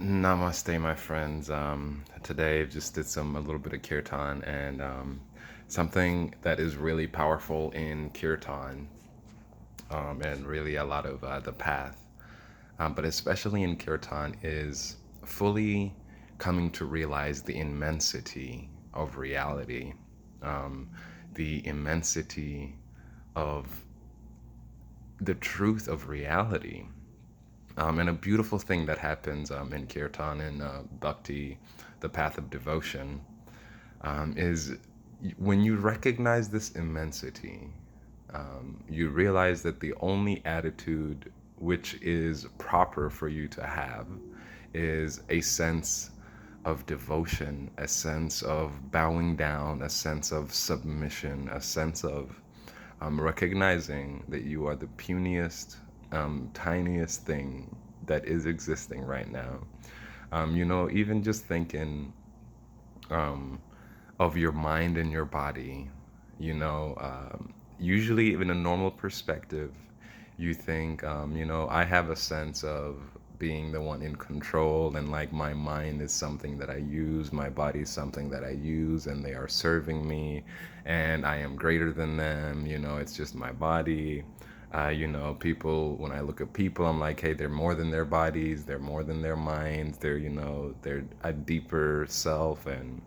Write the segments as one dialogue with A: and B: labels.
A: Namaste, my friends. Today I just did a little bit of Kirtan, and something that is really powerful in Kirtan, and really a lot of the path, but especially in Kirtan, is fully coming to realize the immensity of reality, um, the immensity of the truth of reality. And a beautiful thing that happens in Kirtan and Bhakti, the path of devotion, is when you recognize this immensity, you realize that the only attitude which is proper for you to have is a sense of devotion, a sense of bowing down, a sense of submission, a sense of recognizing that you are the puniest, tiniest thing that is existing right now. Even just thinking um, of your mind and your body, usually in a normal perspective, you think, I have a sense of being the one in control, and like my mind is something that I use, my body is something that I use, and they are serving me, and I am greater than them. It's just my body. People, when I look at people, I'm like, hey, they're more than their bodies, they're more than their minds, they're a deeper self. And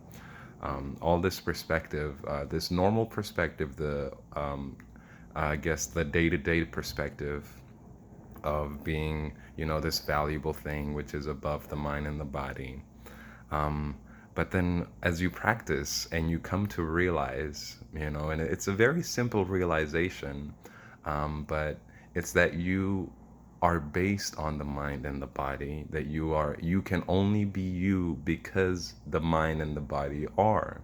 A: all this perspective, this normal perspective, I guess the day-to-day perspective of being, this valuable thing which is above the mind and the body. But then as you practice and you come to realize, and it's a very simple realization, but it's that you are based on the mind and the body, that you can only be you because the mind and the body are.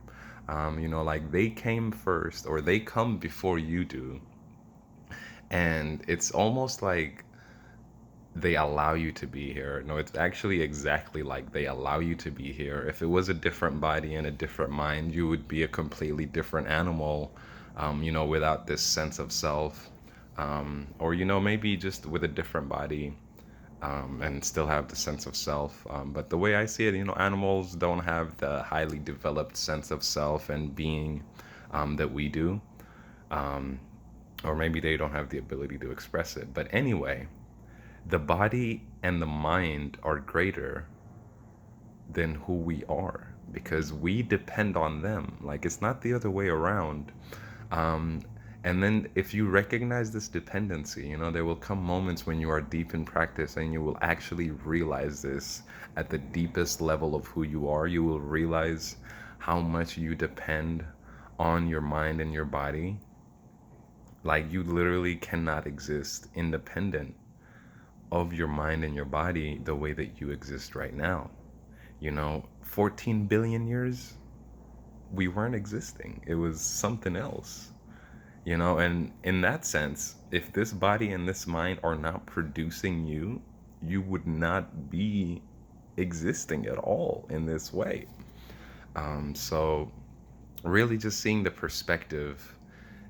A: Like they came first, or they come before you do. And it's almost like they allow you to be here. No, it's actually exactly like they allow you to be here. If it was a different body and a different mind, you would be a completely different animal, without this sense of self. Or, maybe just with a different body, and still have the sense of self. But the way I see it, animals don't have the highly developed sense of self and being that we do. Or maybe they don't have the ability to express it. But anyway, the body and the mind are greater than who we are because we depend on them. Like it's not the other way around. Um, and then if you recognize this dependency, there will come moments when you are deep in practice and you will actually realize this at the deepest level of who you are. You will realize how much you depend on your mind and your body. Like you literally cannot exist independent of your mind and your body the way that you exist right now. 14 billion years, we weren't existing. It was something else. And in that sense, if this body and this mind are not producing you, you would not be existing at all in this way. So really just seeing the perspective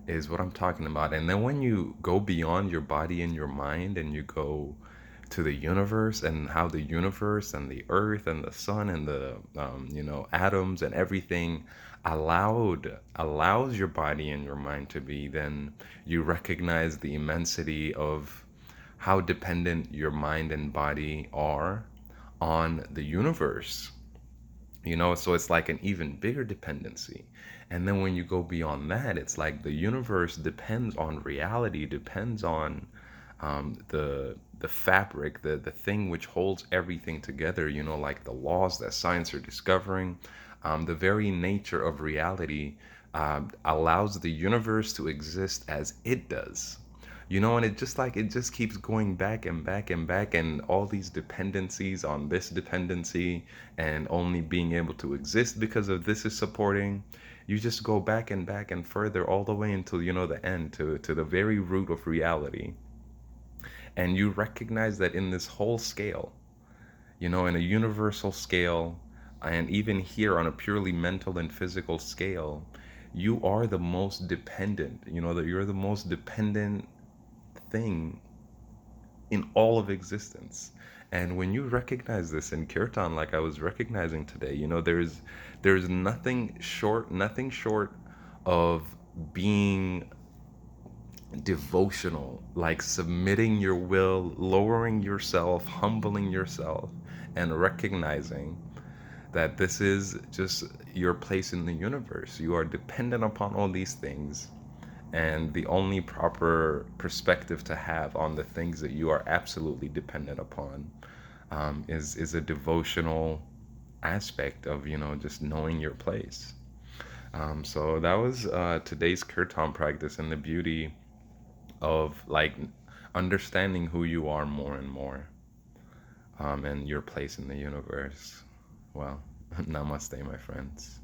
A: is what I'm talking about. And then when you go beyond your body and your mind and you go to the universe and how the universe and the earth and the sun and the atoms and everything allows your body and your mind to be, then you recognize the immensity of how dependent your mind and body are on the universe. So it's like an even bigger dependency. And then when you go beyond that, it's like the universe depends on reality, depends on the fabric, the thing which holds everything together, like the laws that science are discovering. The very nature of reality allows the universe to exist as it does. And it just keeps going back and back and back, and all these dependencies on this dependency, and only being able to exist because of this is supporting. You just go back and back and further all the way until the end, to the very root of reality. And you recognize that in this whole scale, in a universal scale, and even here on a purely mental and physical scale, you are the most dependent, that you're the most dependent thing in all of existence. And when you recognize this in kirtan, like I was recognizing today, there's nothing short of being devotional, like submitting your will, lowering yourself, humbling yourself, and recognizing that this is just your place in the universe. You are dependent upon all these things, and the only proper perspective to have on the things that you are absolutely dependent upon is a devotional aspect of just knowing your place. So that was today's kirtan practice, and the beauty of like understanding who you are more and more, and your place in the universe. Well, namaste, my friends.